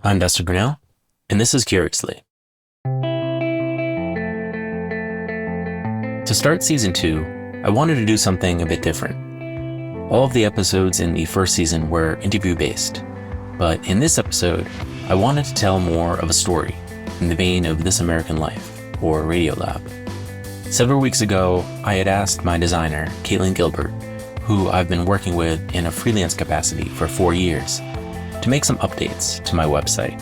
I'm Dustin Brunel, and this is Curiously. To start season 2, I wanted to do something a bit different. All of the episodes in the first season were interview-based, but in this episode, I wanted to tell more of a story in the vein of This American Life, or Radiolab. Several weeks ago, I had asked my designer, Kaitlyn Gilbert, who I've been working with in a freelance capacity for 4 years, to make some updates to my website.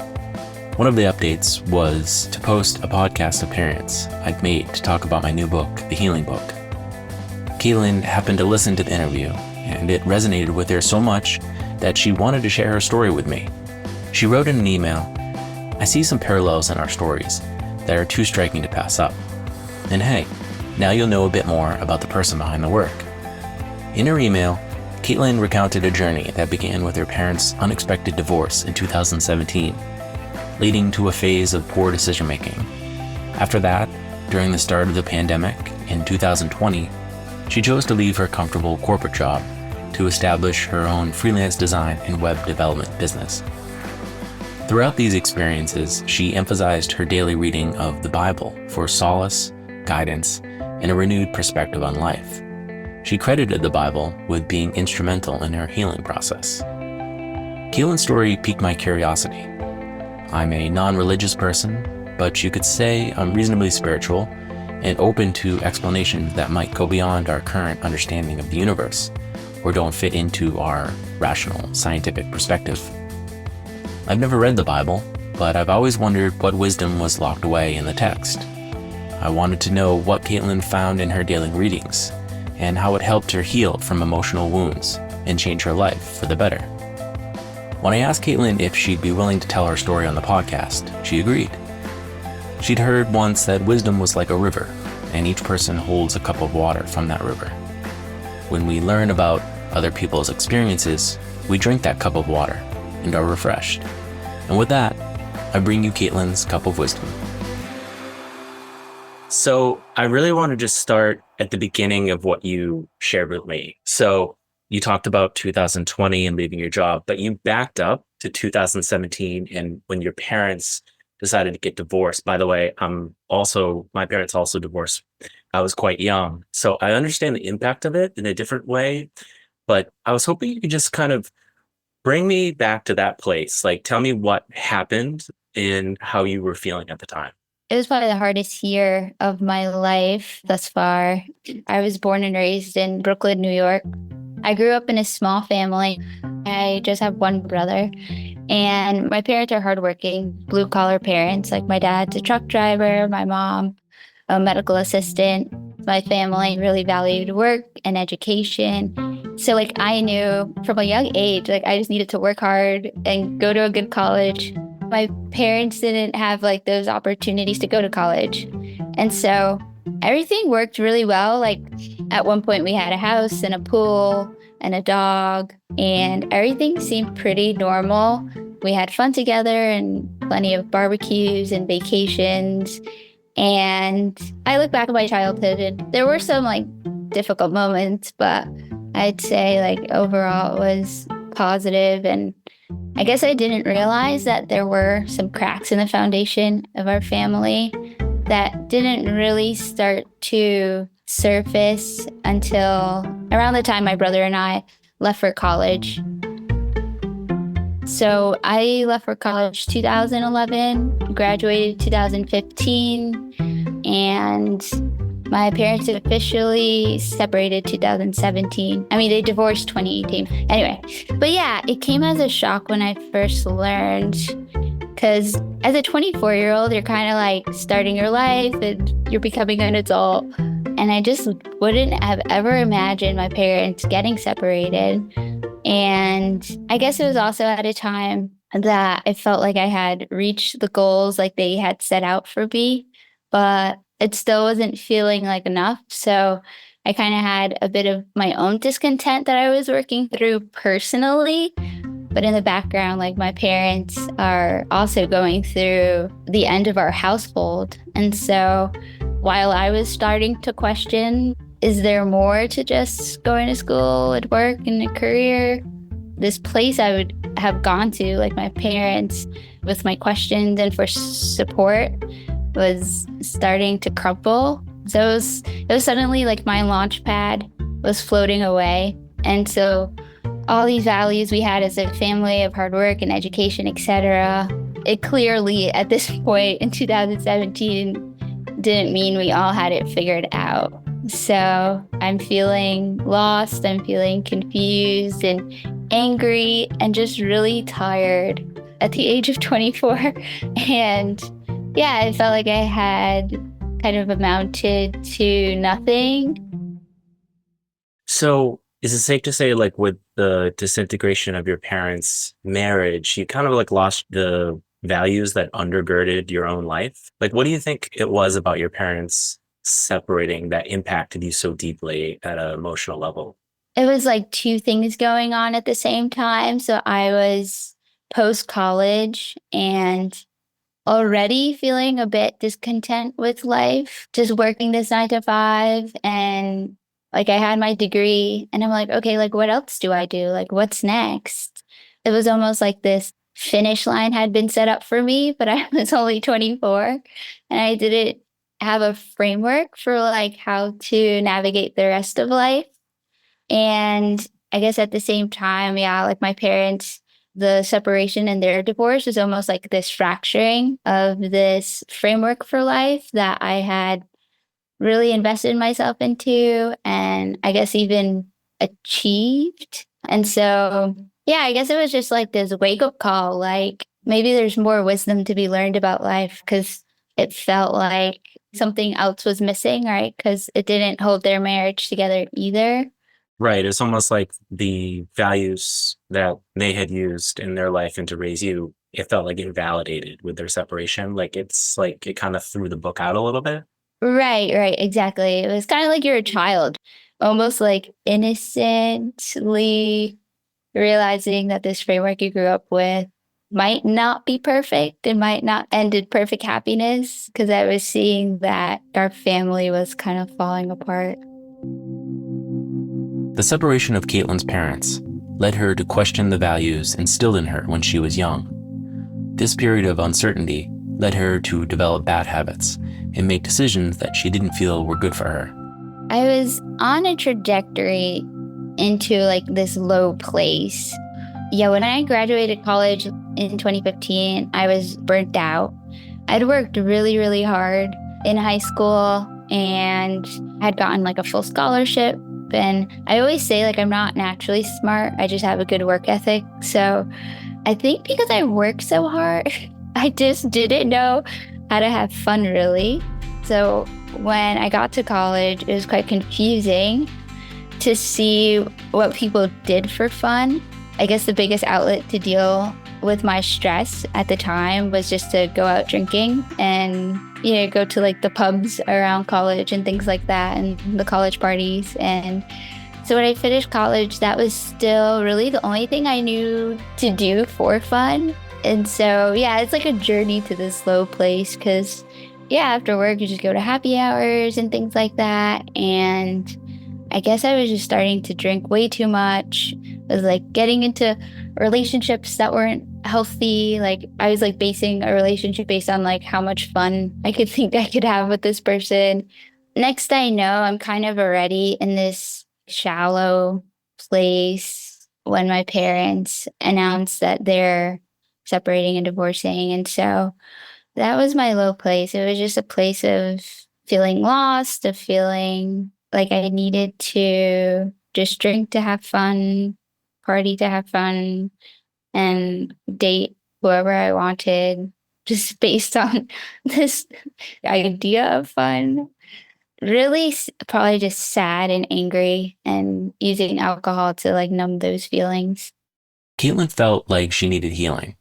One of the updates was to post a podcast appearance I'd made to talk about my new book, The Healing Book. Kaitlyn happened to listen to the interview, and it resonated with her so much that she wanted to share her story with me. She wrote in an email, "I see some parallels in our stories that are too striking to pass up. And hey, now you'll know a bit more about the person behind the work." In her email, Kaitlyn recounted a journey that began with her parents' unexpected divorce in 2017, leading to a phase of poor decision-making. After that, during the start of the pandemic in 2020, she chose to leave her comfortable corporate job to establish her own freelance design and web development business. Throughout these experiences, she emphasized her daily reading of the Bible for solace, guidance, and a renewed perspective on life. She credited the Bible with being instrumental in her healing process. Kaitlyn's story piqued my curiosity. I'm a non-religious person, but you could say I'm reasonably spiritual and open to explanations that might go beyond our current understanding of the universe or don't fit into our rational, scientific perspective. I've never read the Bible, but I've always wondered what wisdom was locked away in the text. I wanted to know what Kaitlyn found in her daily readings and how it helped her heal from emotional wounds and change her life for the better. When I asked Kaitlyn if she'd be willing to tell her story on the podcast, she agreed. She'd heard once that wisdom was like a river, and each person holds a cup of water from that river. When we learn about other people's experiences, we drink that cup of water and are refreshed. And with that, I bring you Kaitlyn's cup of wisdom. So I really want to just start at the beginning of what you shared with me. So you talked about 2020 and leaving your job, but you backed up to 2017 and when your parents decided to get divorced. By the way, my parents also divorced. I was quite young. So I understand the impact of it in a different way, but I was hoping you could just kind of bring me back to that place. Like, tell me what happened and how you were feeling at the time. It was probably the hardest year of my life thus far. I was born and raised in Brooklyn, New York. I grew up in a small family. I just have one brother. And my parents are hardworking, blue-collar parents. Like my dad's a truck driver, my mom, a medical assistant. My family really valued work and education. So I knew from a young age, I just needed to work hard and go to a good college. My parents didn't have those opportunities to go to college. And so everything worked really well. At one point we had a house and a pool and a dog and everything seemed pretty normal. We had fun together and plenty of barbecues and vacations. And I look back at my childhood and there were some difficult moments, but I'd say overall it was positive. And I guess I didn't realize that there were some cracks in the foundation of our family that didn't really start to surface until around the time my brother and I left for college. So I left for college 2011, graduated 2015, and my parents officially separated 2017. They divorced 2018. Anyway, but yeah, it came as a shock when I first learned, because as a 24-year-old, you're kind of starting your life and you're becoming an adult. And I just wouldn't have ever imagined my parents getting separated. And I guess it was also at a time that I felt like I had reached the goals they had set out for me, but it still wasn't feeling enough. So I kind of had a bit of my own discontent that I was working through personally. But in the background, my parents are also going through the end of our household. And so while I was starting to question, is there more to just going to school and work and a career? this place I would have gone to, like my parents, with my questions and for support, was starting to crumble. So it was suddenly like my launch pad was floating away. And so all these values we had as a family of hard work and education, etc., it clearly at this point in 2017 didn't mean we all had it figured out. So I'm feeling lost, I'm feeling confused and angry and just really tired at the age of 24. And yeah, I felt like I had kind of amounted to nothing. So, is it safe to say, like, with the disintegration of your parents' marriage, you kind of like lost the values that undergirded your own life? Like, what do you think it was about your parents separating that impacted you so deeply at an emotional level? It was like two things going on at the same time. So I was post college and already feeling a bit discontent with life, just working this 9 to 5. And like I had my degree and I'm like, okay, like what else do I do? Like what's next? It was almost like this finish line had been set up for me, but I was only 24 and I didn't have a framework for like how to navigate the rest of life. And I guess at the same time, yeah, like my parents, the separation and their divorce was almost like this fracturing of this framework for life that I had really invested myself into and I guess even achieved. And so, yeah, I guess it was just like this wake up call, like maybe there's more wisdom to be learned about life because it felt like something else was missing, right? Because it didn't hold their marriage together either. Right. It's almost like the values that they had used in their life and to raise you, it felt like invalidated with their separation. Like it's like it kind of threw the book out a little bit. Right, right, exactly. It was kind of like you're a child, almost like innocently realizing that this framework you grew up with might not be perfect and might not end in perfect happiness because I was seeing that our family was kind of falling apart. The separation of Kaitlyn's parents led her to question the values instilled in her when she was young. This period of uncertainty led her to develop bad habits and make decisions that she didn't feel were good for her. I was on a trajectory into like this low place. Yeah, when I graduated college in 2015, I was burnt out. I'd worked really, really hard in high school and had gotten like a full scholarship. And I always say like I'm not naturally smart. I just have a good work ethic. So I think because I worked so hard, I just didn't know how to have fun really. So when I got to college, it was quite confusing to see what people did for fun. I guess the biggest outlet to deal with my stress at the time was just to go out drinking and, you know, go to like the pubs around college and things like that and the college parties. And so when I finished college, that was still really the only thing I knew to do for fun. And so, yeah, it's like a journey to this low place because, yeah, after work, you just go to happy hours and things like that. And I guess I was just starting to drink way too much. I was like getting into relationships that weren't healthy. Like I was like basing a relationship based on like how much fun I could think I could have with this person. Next I know, I'm kind of already in this shallow place when my parents announced that they're separating and divorcing. And so that was my low place. It was just a place of feeling lost, of feeling like I needed to just drink to have fun, party to have fun, and date whoever I wanted, just based on this idea of fun. Really, probably just sad and angry and using alcohol to like numb those feelings. Kaitlyn felt like she needed healing.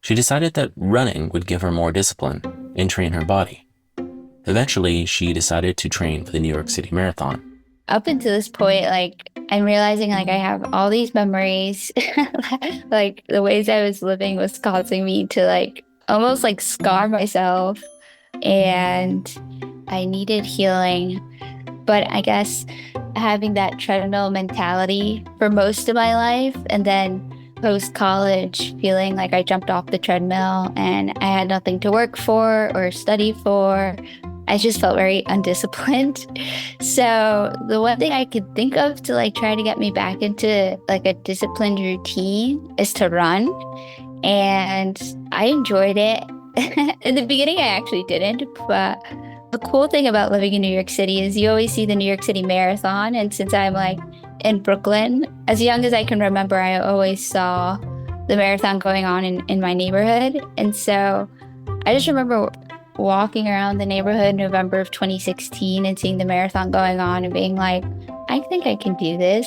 She decided that running would give her more discipline and train her body. Eventually, she decided to train for the New York City Marathon. Up until this point, like I'm realizing like I have all these memories. Like the ways I was living was causing me to like almost like scar myself. And I needed healing. But I guess having that treadmill mentality for most of my life, and then post college feeling like I jumped off the treadmill and I had nothing to work for or study for. I just felt very undisciplined. So the one thing I could think of to like try to get me back into like a disciplined routine is to run. And I enjoyed it. In the beginning, I actually didn't, but the cool thing about living in New York City is you always see the New York City Marathon. And since I'm like in Brooklyn, as young as I can remember, I always saw the marathon going on in my neighborhood. And so I just remember walking around the neighborhood in November of 2016 and seeing the marathon going on and being like, I think I can do this.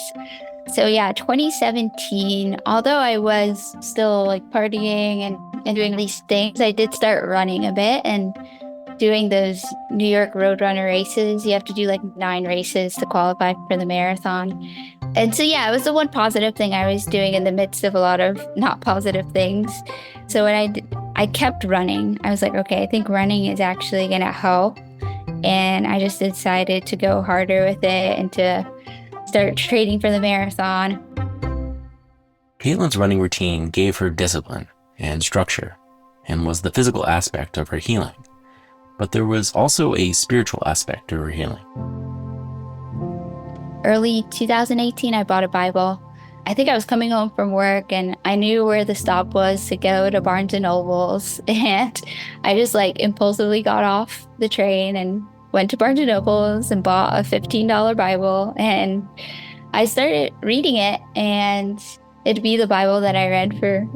So yeah, 2017, although I was still like partying and doing these things, I did start running a bit and doing those New York Roadrunner races. You have to do like 9 races to qualify for the marathon. And so yeah, it was the one positive thing I was doing in the midst of a lot of not positive things. So when I kept running, I was like, okay, I think running is actually going to help. And I just decided to go harder with it and to start training for the marathon. Kaitlyn's running routine gave her discipline and structure and was the physical aspect of her healing. But there was also a spiritual aspect to her healing. Early 2018, I bought a Bible. I think I was coming home from work and I knew where the stop was to go to Barnes and Noble's. And I just like impulsively got off the train and went to Barnes and Noble's and bought a $15 Bible. And I started reading it, and it'd be the Bible that I read for,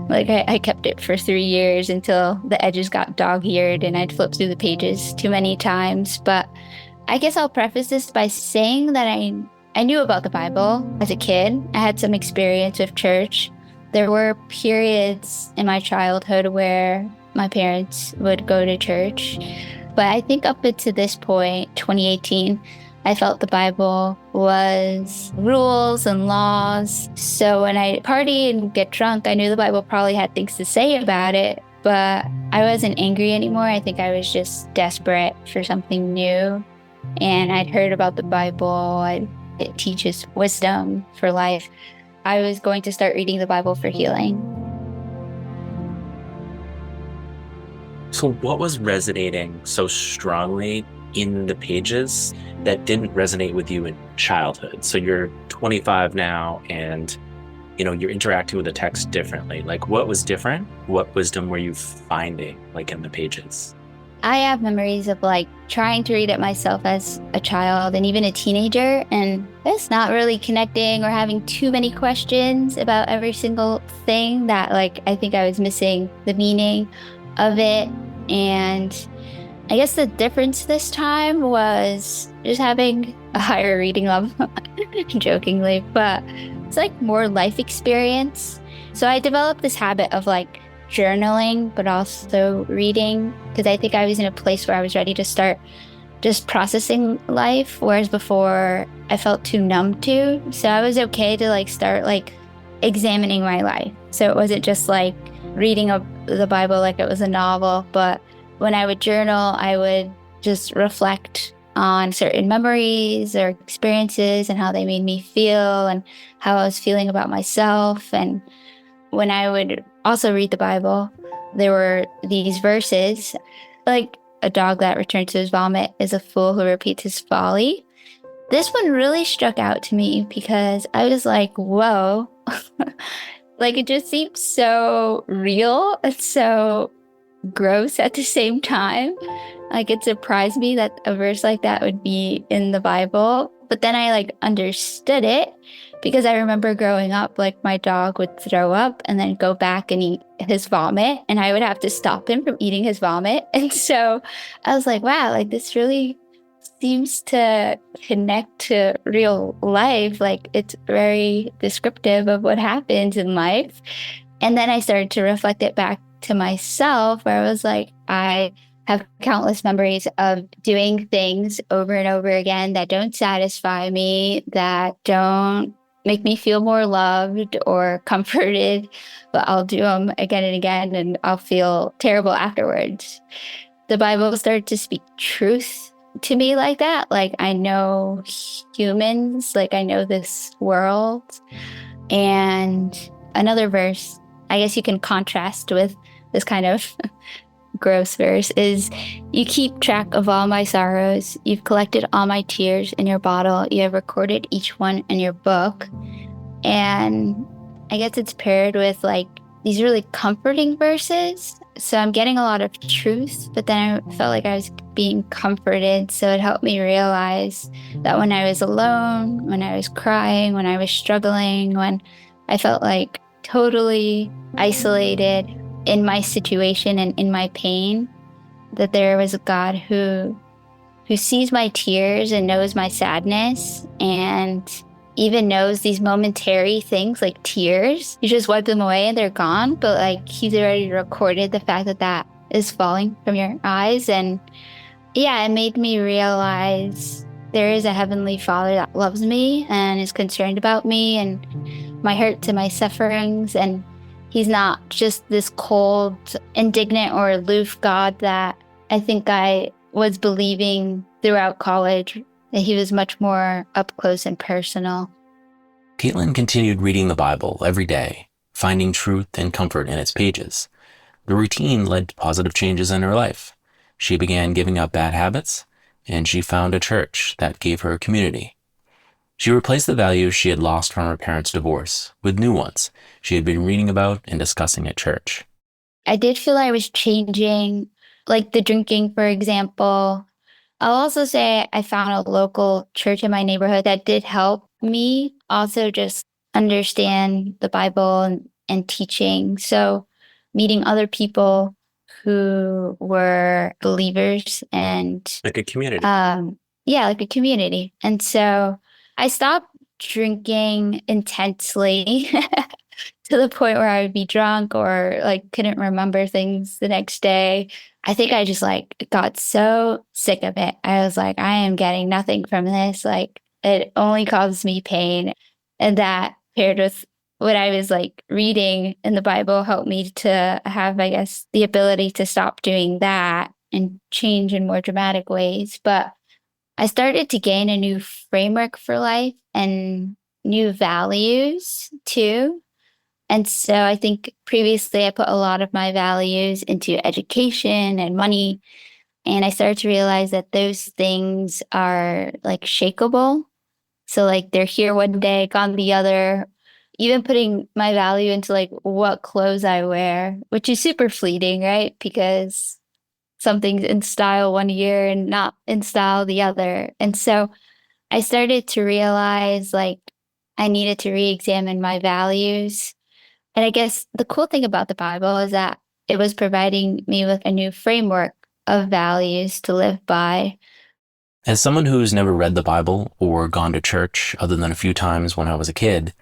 like, I kept it for 3 years until the edges got dog-eared and I'd flip through the pages too many times. But I guess I'll preface this by saying that I knew about the Bible as a kid. I had some experience with church. There were periods in my childhood where my parents would go to church. But I think up until this point, 2018, I felt the Bible was rules and laws. So when I party and get drunk, I knew the Bible probably had things to say about it, but I wasn't angry anymore. I think I was just desperate for something new. And I'd heard about the Bible. It teaches wisdom for life. I was going to start reading the Bible for healing. So what was resonating so strongly in the pages that didn't resonate with you in childhood? So you're 25 now and you're interacting with the text differently. Like, what was different? What wisdom were you finding like in the pages? I have memories of like trying to read it myself as a child and even a teenager, and it's not really connecting or having too many questions about every single thing that like I think I was missing the meaning of it. And I guess the difference this time was just having a higher reading level, jokingly, but it's like more life experience. So I developed this habit of like journaling, but also reading, because I think I was in a place where I was ready to start just processing life, whereas before I felt too numb to. So I was okay to like start like examining my life. So it wasn't just like reading the Bible like it was a novel, but when I would journal, I would just reflect on certain memories or experiences and how they made me feel and how I was feeling about myself. And when I would also read the Bible, there were these verses like, a dog that returns to his vomit is a fool who repeats his folly. This one really struck out to me because I was like, whoa, like it just seems so real and so gross at the same time. Like it surprised me that a verse like that would be in the Bible. But then I like understood it because I remember growing up, like my dog would throw up and then go back and eat his vomit, and I would have to stop him from eating his vomit. And so I was like, wow, like this really seems to connect to real life. Like it's very descriptive of what happens in life. And then I started to reflect it back to myself, where I was like, I have countless memories of doing things over and over again that don't satisfy me, that don't make me feel more loved or comforted, but I'll do them again and again and I'll feel terrible afterwards. The Bible started to speak truth to me like that. Like, I know humans, like, I know this world. And another verse, I guess you can contrast with this kind of gross verse, is you keep track of all my sorrows. You've collected all my tears in your bottle. You have recorded each one in your book. And I guess it's paired with like these really comforting verses. So I'm getting a lot of truth, but then I felt like I was being comforted. So it helped me realize that when I was alone, when I was crying, when I was struggling, when I felt like totally isolated in my situation and in my pain, that there was a God who sees my tears and knows my sadness and even knows these momentary things like tears. You just wipe them away and they're gone, but like he's already recorded the fact that that is falling from your eyes. And yeah, it made me realize there is a heavenly Father that loves me and is concerned about me and my hurts and my sufferings. And he's not just this cold, indignant, or aloof God that I think I was believing throughout college, that he was much more up close and personal. Kaitlyn continued reading the Bible every day, finding truth and comfort in its pages. The routine led to positive changes in her life. She began giving up bad habits, and she found a church that gave her a community. She replaced the values she had lost from her parents' divorce with new ones she had been reading about and discussing at church. I did feel I was changing, like the drinking, for example. I'll also say I found a local church in my neighborhood that did help me also just understand the Bible and teaching. So meeting other people who were believers and Like a community. Yeah, like a community. And so I stopped drinking intensely to the point where I would be drunk or like couldn't remember things the next day. I think I just like got so sick of it. I was like, I am getting nothing from this. Like, it only causes me pain. And that paired with what I was like reading in the Bible helped me to have, I guess, the ability to stop doing that and change in more dramatic ways. But I started to gain a new framework for life and new values too. And so I think previously I put a lot of my values into education and money. And I started to realize that those things are like shakeable. So like they're here one day, gone the other. Even putting my value into like what clothes I wear, which is super fleeting, right? Because something's in style one year and not in style the other. And so I started to realize like I needed to re-examine my values. And I guess the cool thing about the Bible is that it was providing me with a new framework of values to live by. As someone who's never read the Bible or gone to church other than a few times when I was a kid,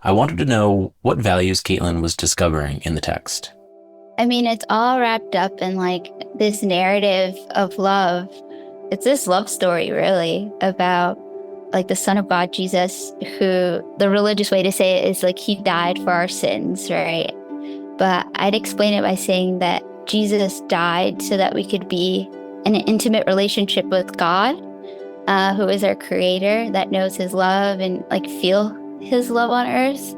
I wanted to know what values Kaitlyn was discovering in the text. I mean, it's all wrapped up in like this narrative of love. It's this love story, really, about like the Son of God, Jesus, who the religious way to say it is like he died for our sins, right? But I'd explain it by saying that Jesus died so that we could be in an intimate relationship with God, who is our creator, that knows his love and like feel his love on earth.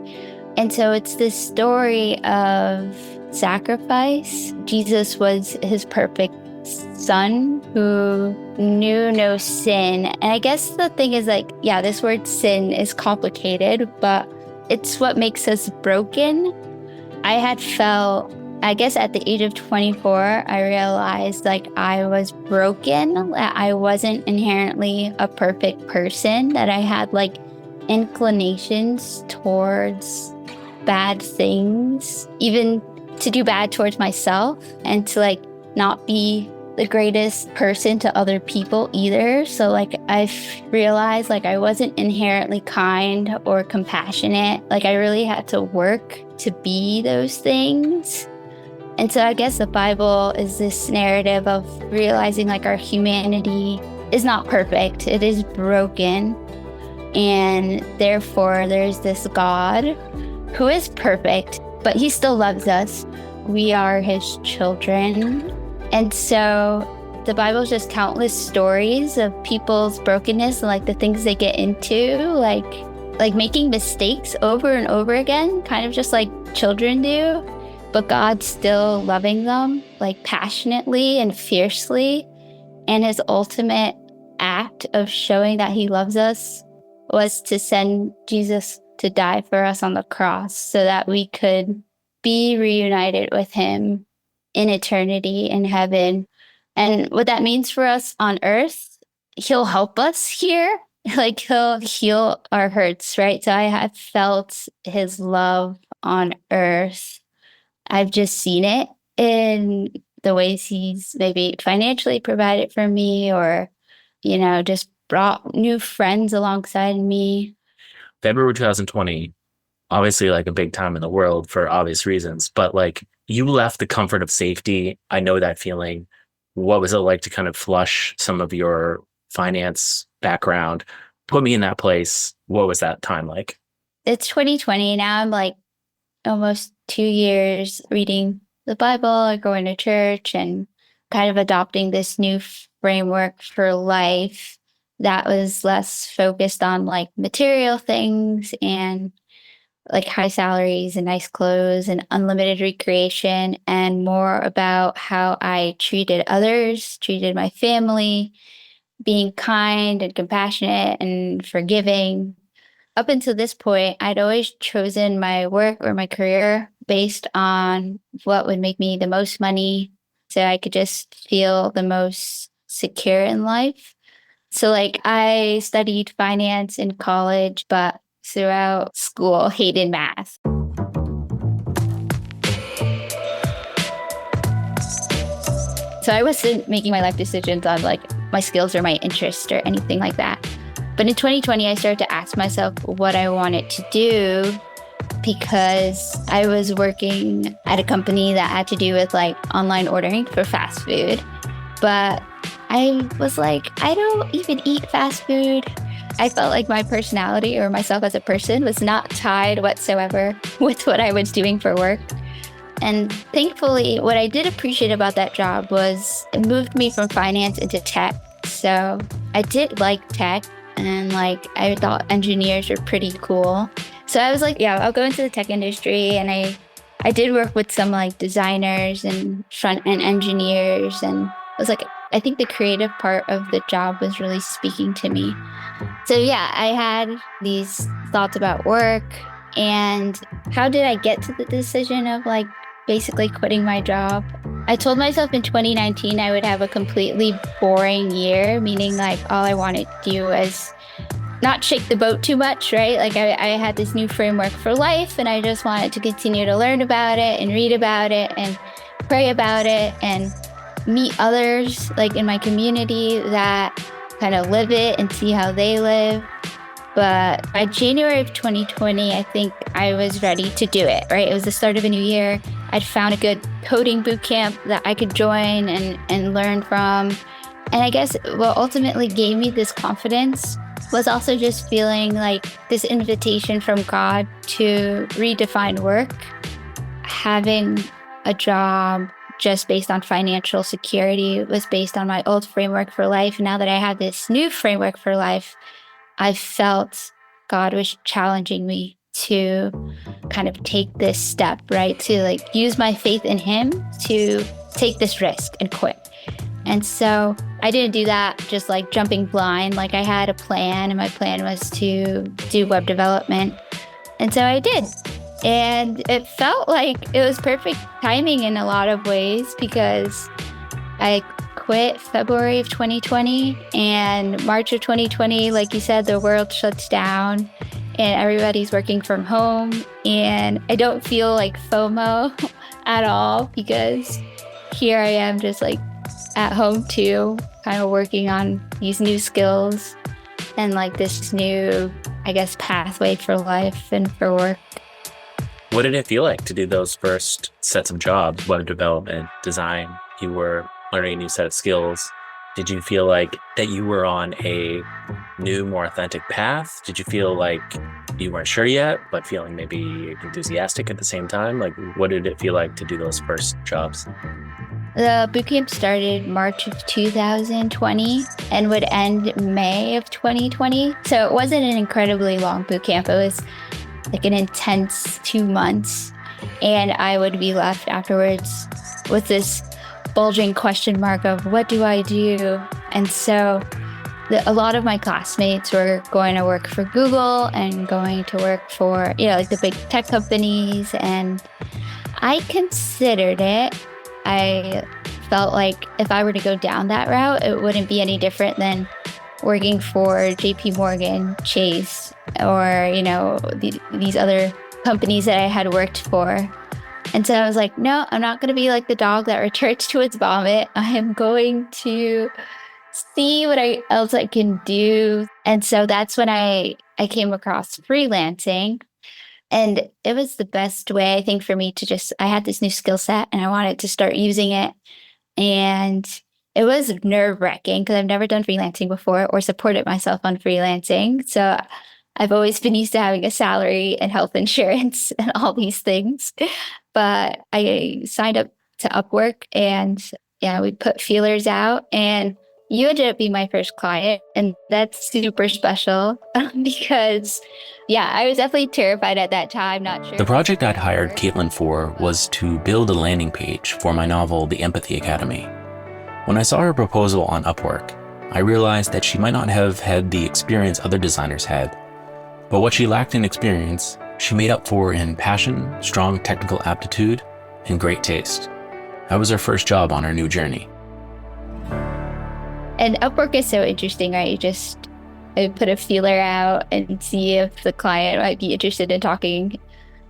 And so it's this story of sacrifice. Jesus was his perfect son who knew no sin. And I guess the thing is like, yeah, this word sin is complicated, but it's what makes us broken. I had felt, I guess at the age of 24, I realized like I was broken, that I wasn't inherently a perfect person, that I had like inclinations towards bad things, even to do bad towards myself and to like not be the greatest person to other people either. So like I've realized like I wasn't inherently kind or compassionate. Like I really had to work to be those things. And so I guess the Bible is this narrative of realizing like our humanity is not perfect. It is broken. And therefore there's this God who is perfect, but he still loves us. We are his children. And so The Bible's just countless stories of people's brokenness and like the things they get into, like making mistakes over and over again, kind of just like children do, but God still loving them like passionately and fiercely. And his ultimate act of showing that he loves us was to send Jesus to die for us on the cross so that we could be reunited with him in eternity in heaven. And what that means for us on earth, he'll help us here. Like he'll heal our hurts, right? So I have felt his love on earth. I've just seen it in the ways he's maybe financially provided for me or, just brought new friends alongside me. February 2020, obviously like a big time in the world for obvious reasons, but like you left the comfort of safety. I know that feeling. What was it like to kind of flush some of your finance background? Put me in that place. What was that time like? It's 2020 now. I'm like almost 2 years reading the Bible or going to church and kind of adopting this new framework for life that was less focused on like material things and like high salaries and nice clothes and unlimited recreation, and more about how I treated others, treated my family, being kind and compassionate and forgiving. Up until this point, I'd always chosen my work or my career based on what would make me the most money so I could just feel the most secure in life. So like I studied finance in college, but throughout school hated math. So I wasn't making my life decisions on like my skills or my interests or anything like that. But in 2020, I started to ask myself what I wanted to do because I was working at a company that had to do with like online ordering for fast food. But I was like, I don't even eat fast food. I felt like my personality or myself as a person was not tied whatsoever with what I was doing for work. And thankfully, what I did appreciate about that job was it moved me from finance into tech. So I did like tech and like I thought engineers were pretty cool. So I was like, yeah, I'll go into the tech industry. And I did work with some like designers and front-end engineers. And I was like, I think the creative part of the job was really speaking to me. So yeah, I had these thoughts about work and how did I get to the decision of like basically quitting my job? I told myself in 2019 I would have a completely boring year, meaning like all I wanted to do was not shake the boat too much, right? Like I had this new framework for life and I just wanted to continue to learn about it and read about it and pray about it and meet others like in my community that kind of live it and see how they live. But by January of 2020, I think I was ready to do it, right? It was the start of a new year. I'd found a good coding boot camp that I could join and learn from. And I guess what ultimately gave me this confidence was also just feeling like this invitation from God to redefine work. Having a job just based on financial security was based on my old framework for life. Now that I have this new framework for life, I felt God was challenging me to kind of take this step, right? To like use my faith in him to take this risk and quit. And so I didn't do that just like jumping blind. Like I had a plan and my plan was to do web development. And so I did. And it felt like it was perfect timing in a lot of ways because I quit February of 2020 and March of 2020, like you said, the world shuts down and everybody's working from home. And I don't feel like FOMO at all because here I am just like at home too, kind of working on these new skills and like this new, I guess, pathway for life and for work. What did it feel like to do those first sets of jobs, web development, design? You were learning a new set of skills. Did you feel like that you were on a new, more authentic path? Did you feel like you weren't sure yet, but feeling maybe enthusiastic at the same time? Like, what did it feel like to do those first jobs? The bootcamp started March of 2020 and would end May of 2020. So it wasn't an incredibly long bootcamp. It was like an intense 2 months. And I would be left afterwards with this bulging question mark of what do I do? And so a lot of my classmates were going to work for Google and going to work for, like the big tech companies. And I considered it. I felt like if I were to go down that route, it wouldn't be any different than working for JP Morgan, Chase, or, these other companies that I had worked for. And so I was like, no, I'm not going to be like the dog that returns to its vomit. I am going to see what else I can do. And so that's when I came across freelancing. And it was the best way, I think, for me to I had this new skill set and I wanted to start using it. And it was nerve-wracking because I've never done freelancing before or supported myself on freelancing. So I've always been used to having a salary and health insurance and all these things. But I signed up to Upwork and we put feelers out and you ended up being my first client. And that's super special because, I was definitely terrified at that time, not sure. The project I'd hired Kaitlyn for was to build a landing page for my novel, The Empathy Academy. When I saw her proposal on Upwork, I realized that she might not have had the experience other designers had, but what she lacked in experience, she made up for in passion, strong technical aptitude, and great taste. That was her first job on her new journey. And Upwork is so interesting, right? I put a feeler out and see if the client might be interested in talking.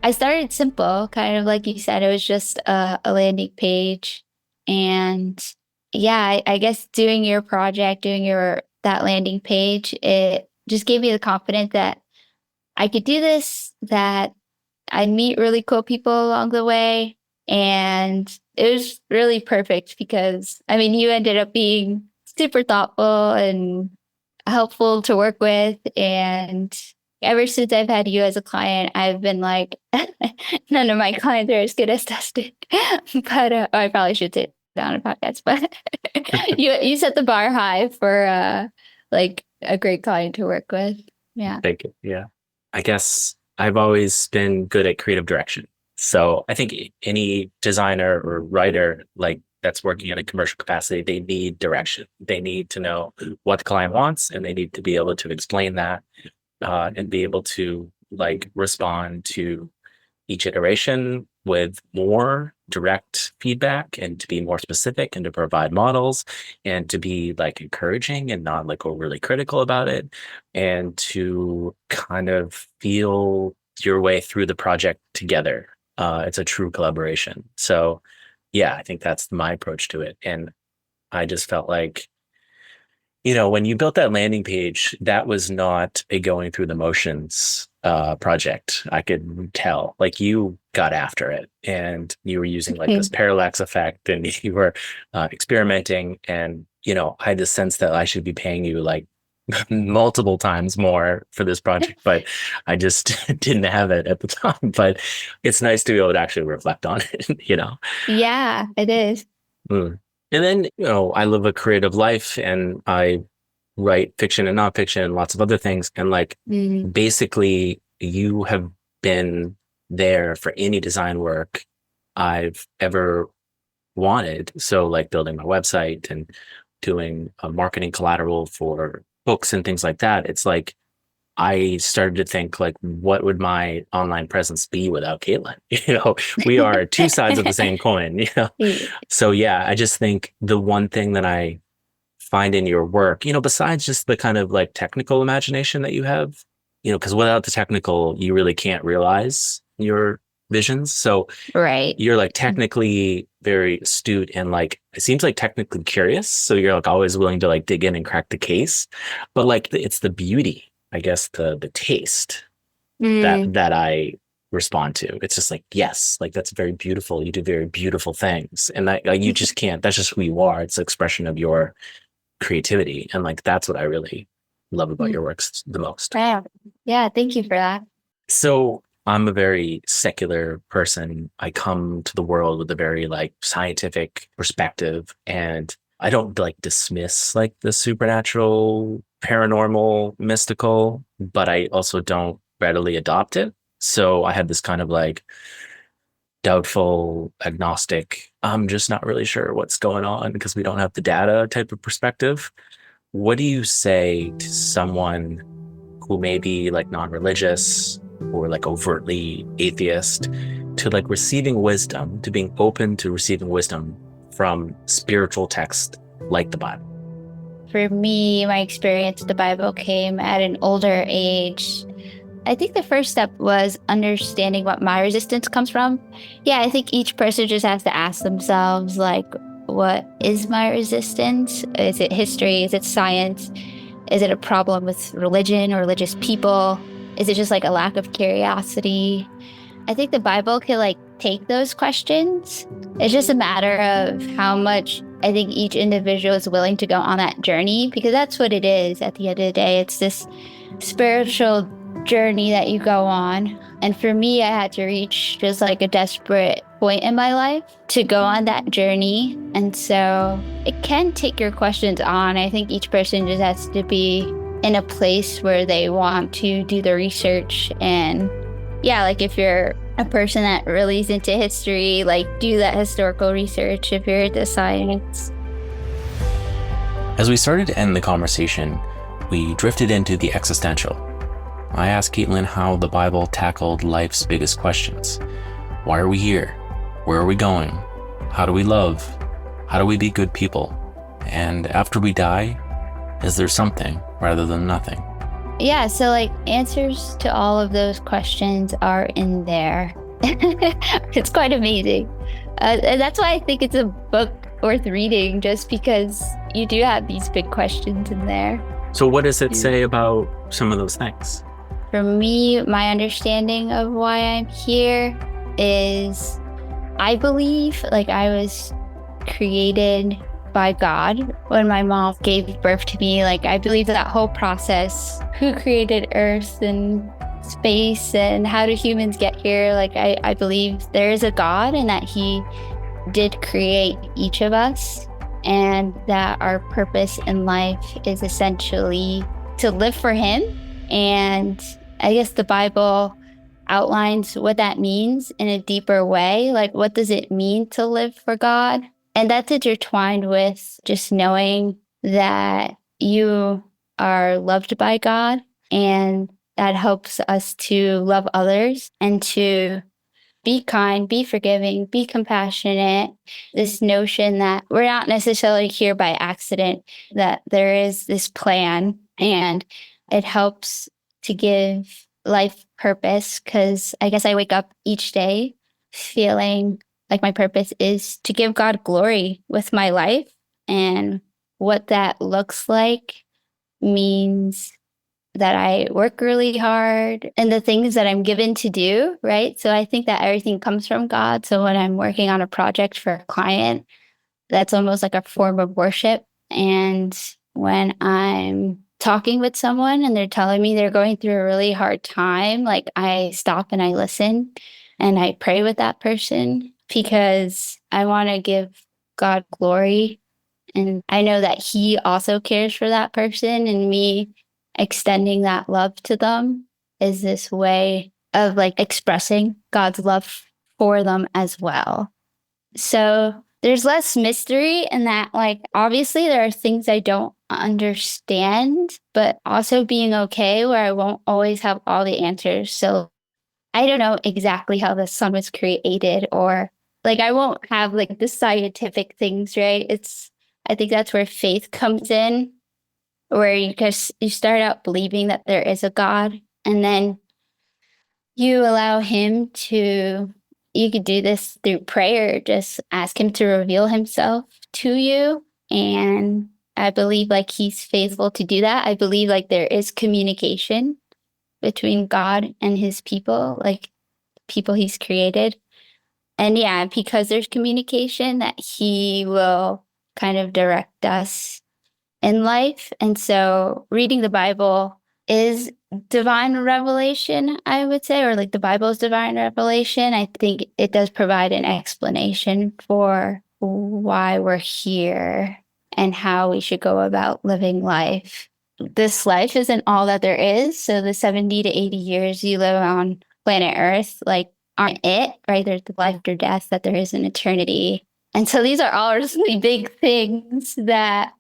I started simple, kind of like you said, it was just a landing page. And I guess doing your project, that landing page, it just gave me the confidence that I could do this, that I'd meet really cool people along the way. And it was really perfect because, you ended up being super thoughtful and helpful to work with. And ever since I've had you as a client, I've been like, none of my clients are as good as Dustin. But I probably should say that on a podcast. But you set the bar high for like a great client to work with. Yeah. Thank you. Yeah. I guess I've always been good at creative direction. So I think any designer or writer that's working in a commercial capacity, they need direction. They need to know what the client wants, and they need to be able to explain that and be able to respond to each iteration with more direct feedback and to be more specific and to provide models and to be encouraging and not overly critical about it, and to kind of feel your way through the project together. It's a true collaboration. So I think that's my approach to it. And I just felt like, when you built that landing page, that was not a going through the motions project. I could tell, you got after it and you were using this parallax effect and you were experimenting. And, I had this sense that I should be paying you multiple times more for this project, but I just didn't have it at the time. But it's nice to be able to actually reflect on it, Yeah, it is. And then, I live a creative life and I write fiction and nonfiction and lots of other things. And basically you have been there for any design work I've ever wanted. So building my website and doing a marketing collateral for books and things like that. It's I started to think what would my online presence be without Kaitlyn? We are two sides of the same coin, So I just think the one thing that I find in your work, besides just the kind of technical imagination that you have, because without the technical, you really can't realize your visions. So right. You're technically very astute and it seems technically curious. So you're always willing to dig in and crack the case. But it's the beauty, I guess, the taste that I respond to. It's just yes, that's very beautiful. You do very beautiful things. And that you just can't, that's just who you are. It's an expression of your creativity. And that's what I really love about your works the most. Wow. Yeah, thank you for that. So I'm a very secular person. I come to the world with a very like scientific perspective, and I don't like dismiss like the supernatural, paranormal, mystical, but I also don't readily adopt it. So I had this kind of like doubtful, agnostic, I'm just not really sure what's going on because we don't have the data type of perspective. What do you say to someone who may be like non-religious or like overtly atheist to like receiving wisdom, to being open to receiving wisdom from spiritual text like the Bible? For me, my experience with the Bible came at an older age. I think the first step was understanding what my resistance comes from. Yeah, I think each person just has to ask themselves, like, what is my resistance? Is it history? Is it science? Is it a problem with religion or religious people? Is it just like a lack of curiosity? I think the Bible can like take those questions. It's just a matter of how much I think each individual is willing to go on that journey, because that's what it is at the end of the day. It's this spiritual journey that you go on. And for me, I had to reach just like a desperate point in my life to go on that journey. And so it can take your questions on. I think each person just has to be in a place where they want to do the research. And yeah, like if you're a person that really is into history, like do that historical research. If you're into science. As we started to end the conversation, we drifted into the existential. I asked Kaitlyn how the Bible tackled life's biggest questions. Why are we here? Where are we going? How do we love? How do we be good people? And after we die, is there something rather than nothing? Yeah, so like answers to all of those questions are in there. It's quite amazing. And that's why I think it's a book worth reading, just because you do have these big questions in there. So what does it say about some of those things? For me, my understanding of why I'm here is I believe like I was created by God when my mom gave birth to me. Like I believe that whole process, who created Earth and space and how do humans get here? Like I believe there is a God and that he did create each of us, and that our purpose in life is essentially to live for him. And I guess the Bible outlines what that means in a deeper way. Like, what does it mean to live for God? And that's intertwined with just knowing that you are loved by God, and that helps us to love others and to be kind, be forgiving, be compassionate. This notion that we're not necessarily here by accident, that there is this plan, and it helps to give life purpose, because I guess I wake up each day feeling like my purpose is to give God glory with my life. And what that looks like means that I work really hard and the things that I'm given to do, right? So I think that everything comes from God. So when I'm working on a project for a client, that's almost like a form of worship. And when I'm talking with someone and they're telling me they're going through a really hard time, like I stop and I listen and I pray with that person, because I want to give God glory. And I know that he also cares for that person, and me extending that love to them is this way of like expressing God's love for them as well. So there's less mystery in that, like, obviously there are things I don't understand, but also being okay where I won't always have all the answers. So I don't know exactly how the sun was created, or like I won't have like the scientific things, right? I think that's where faith comes in, where you start out believing that there is a God, and then you allow him to, you could do this through prayer, just ask him to reveal himself to you. And I believe like he's faithful to do that. I believe like there is communication between God and his people, like people he's created. And yeah, because there's communication, that he will kind of direct us in life. And so reading the Bible is divine revelation, I would say, or like the Bible's divine revelation. I think it does provide an explanation for why we're here and how we should go about living life. This life isn't all that there is. So the 70 to 80 years you live on planet Earth, like, aren't it, right? There's the life after death, that there is an eternity. And so these are all really big things that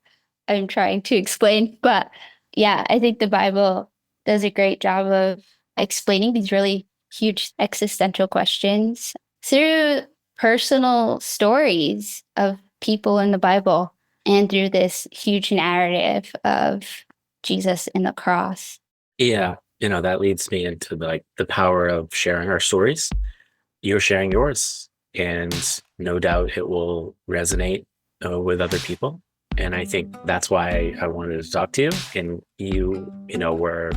I'm trying to explain. But yeah, I think the Bible does a great job of explaining these really huge existential questions through personal stories of people in the Bible and through this huge narrative of Jesus and the cross. Yeah, that leads me into like the power of sharing our stories. You're sharing yours, and no doubt it will resonate with other people. And I think that's why I wanted to talk to you. And you were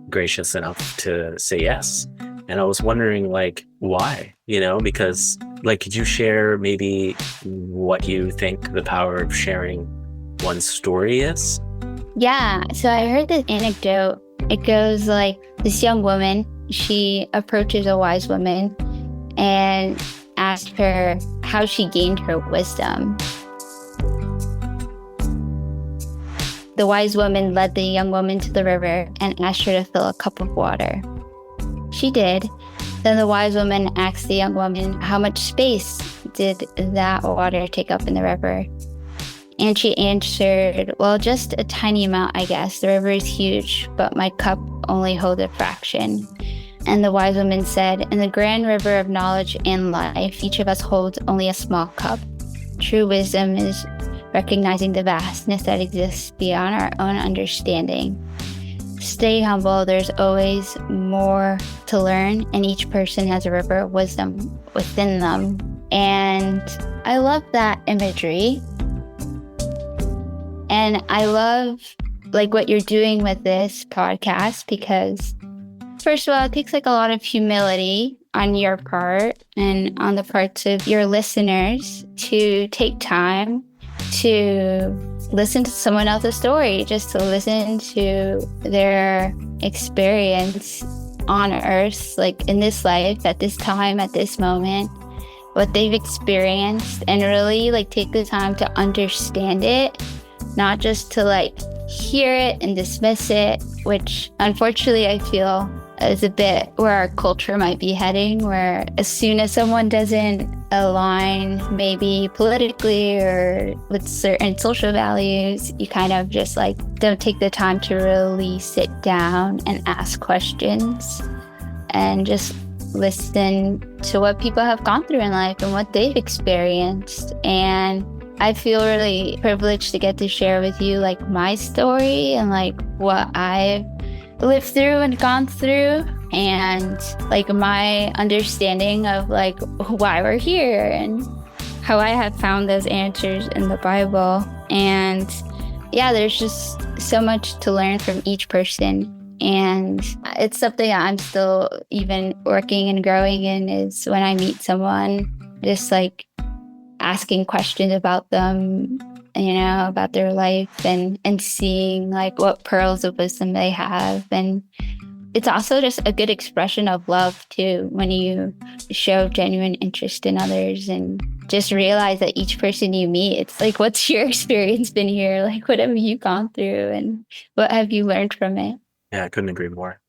gracious enough to say yes. And I was wondering, like, why? Because, like, could you share maybe what you think the power of sharing one's story is? Yeah. So I heard this anecdote. It goes like, this young woman, she approaches a wise woman and asks her how she gained her wisdom. The wise woman led the young woman to the river and asked her to fill a cup of water. She did. Then the wise woman asked the young woman, how much space did that water take up in the river? And she answered, well, just a tiny amount, I guess. The river is huge, but my cup only holds a fraction. And the wise woman said, in the grand river of knowledge and life, each of us holds only a small cup. True wisdom is recognizing the vastness that exists beyond our own understanding. Stay humble. There's always more to learn, and each person has a river of wisdom within them. And I love that imagery. And I love like what you're doing with this podcast, because first of all, it takes like a lot of humility on your part and on the parts of your listeners to take time to listen to someone else's story, just to listen to their experience on earth, like in this life, at this time, at this moment, what they've experienced, and really like take the time to understand it, not just to like hear it and dismiss it, which unfortunately I feel is a bit where our culture might be heading, where as soon as someone doesn't align maybe politically or with certain social values, you kind of just like don't take the time to really sit down and ask questions and just listen to what people have gone through in life and what they've experienced. And I feel really privileged to get to share with you like my story and like what I've lived through and gone through, and like my understanding of like why we're here and how I have found those answers in the Bible. And yeah, there's just so much to learn from each person. And it's something I'm still even working and growing in, is when I meet someone, just like asking questions about them, about their life, and seeing like what pearls of wisdom they have. And it's also just a good expression of love too, when you show genuine interest in others and just realize that each person you meet, it's like, what's your experience been here? Like, what have you gone through and what have you learned from it? Yeah, I couldn't agree more.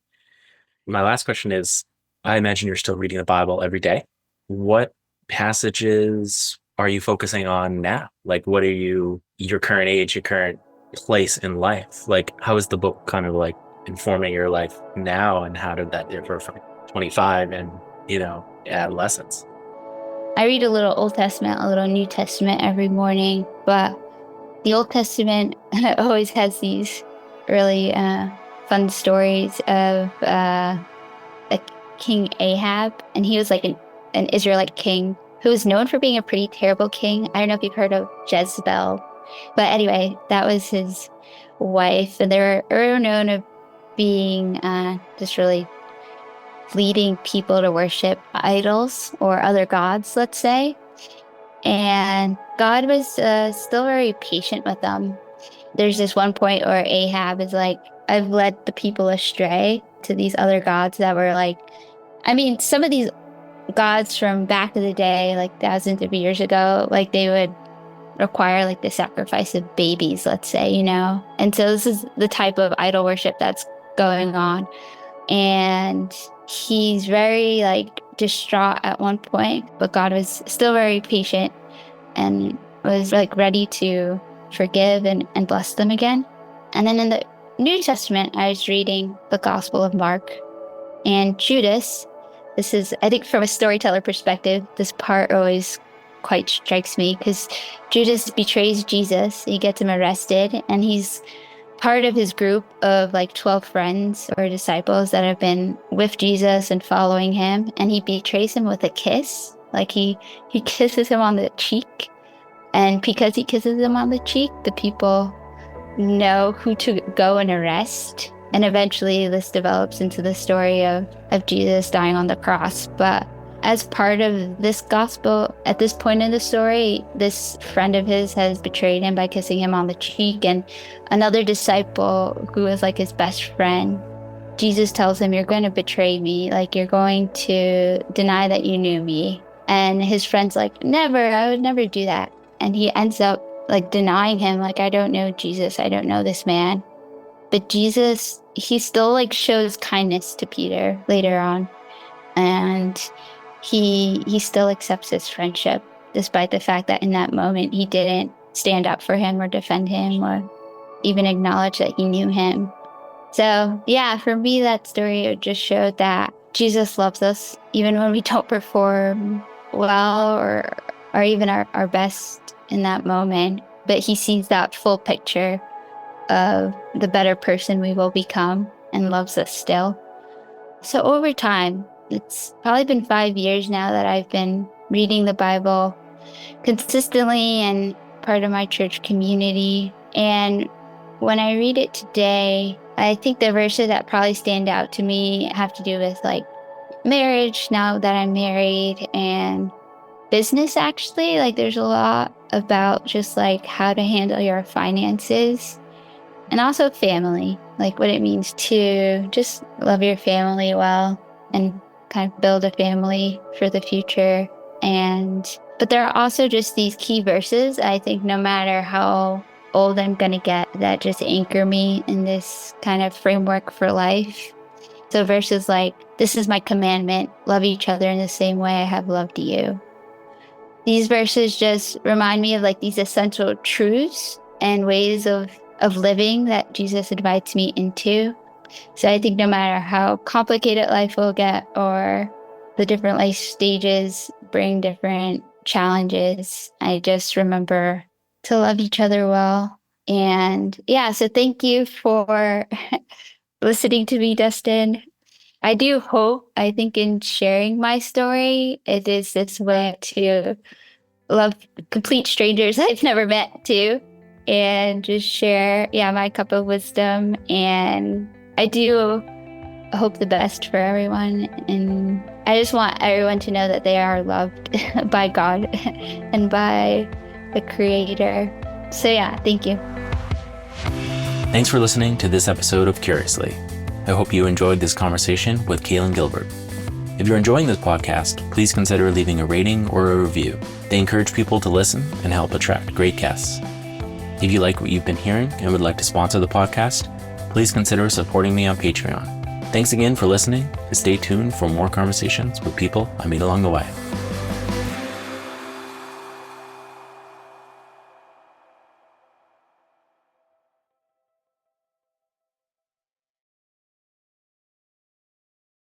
My last question is, I imagine you're still reading the Bible every day. What passages are you focusing on now? Like, what are your current age, your current place in life? Like, how is the book kind of like informing your life now, and how did that differ from 25 and, adolescence? I read a little Old Testament, a little New Testament every morning, but the Old Testament always has these really fun stories of King Ahab, and he was like an Israelite king who was known for being a pretty terrible king. I don't know if you've heard of Jezebel, but anyway, that was his wife, and they were known of being just really leading people to worship idols or other gods, let's say. And God was still very patient with them. There's this one point where Ahab is like, I've led the people astray, to these other gods that were like, I mean, some of these gods from back in the day, like thousands of years ago, like they would require like the sacrifice of babies, let's say, you know? And so this is the type of idol worship that's going on. And he's very like distraught at one point, but God was still very patient and was like ready to forgive and bless them again. And then in the New Testament, I was reading the Gospel of Mark, and Judas, this is, I think from a storyteller perspective, this part always quite strikes me because Judas betrays Jesus. He gets him arrested, and he's part of his group of like 12 friends or disciples that have been with Jesus and following him. And he betrays him with a kiss. Like he kisses him on the cheek. And because he kisses him on the cheek, the people know who to go and arrest. And eventually this develops into the story of Jesus dying on the cross. But as part of this gospel, at this point in the story, this friend of his has betrayed him by kissing him on the cheek. And another disciple who was like his best friend, Jesus tells him, "You're going to betray me. Like, you're going to deny that you knew me." And his friend's like, "Never, I would never do that." And he ends up like denying him, like, "I don't know Jesus. I don't know this man." But Jesus, he still like shows kindness to Peter later on. And he still accepts his friendship, despite the fact that in that moment he didn't stand up for him or defend him or even acknowledge that he knew him. So yeah, for me, that story just showed that Jesus loves us even when we don't perform well or even our best in that moment. But he sees that full picture of the better person we will become and loves us still. So over time, it's probably been 5 years now that I've been reading the Bible consistently and part of my church community. And when I read it today, I think the verses that probably stand out to me have to do with like marriage now that I'm married, and business actually. Like there's a lot about just like how to handle your finances, and also family, like what it means to just love your family well and kind of build a family for the future. But there are also just these key verses, I think, no matter how old I'm gonna get, that just anchor me in this kind of framework for life. So verses like, "This is my commandment, love each other in the same way I have loved you." These verses just remind me of like these essential truths and ways of living that Jesus invites me into. So I think no matter how complicated life will get or the different life stages bring different challenges, I just remember to love each other well. And yeah, so thank you for listening to me, Dustin. I do hope, I think in sharing my story, it is this way to love complete strangers I've never met too, and just share, my cup of wisdom. And I do hope the best for everyone. And I just want everyone to know that they are loved by God and by the Creator. So yeah, thank you. Thanks for listening to this episode of Curiously. I hope you enjoyed this conversation with Kaitlyn Gilbert. If you're enjoying this podcast, please consider leaving a rating or a review. They encourage people to listen and help attract great guests. If you like what you've been hearing and would like to sponsor the podcast, please consider supporting me on Patreon. Thanks again for listening, and stay tuned for more conversations with people I meet along the way.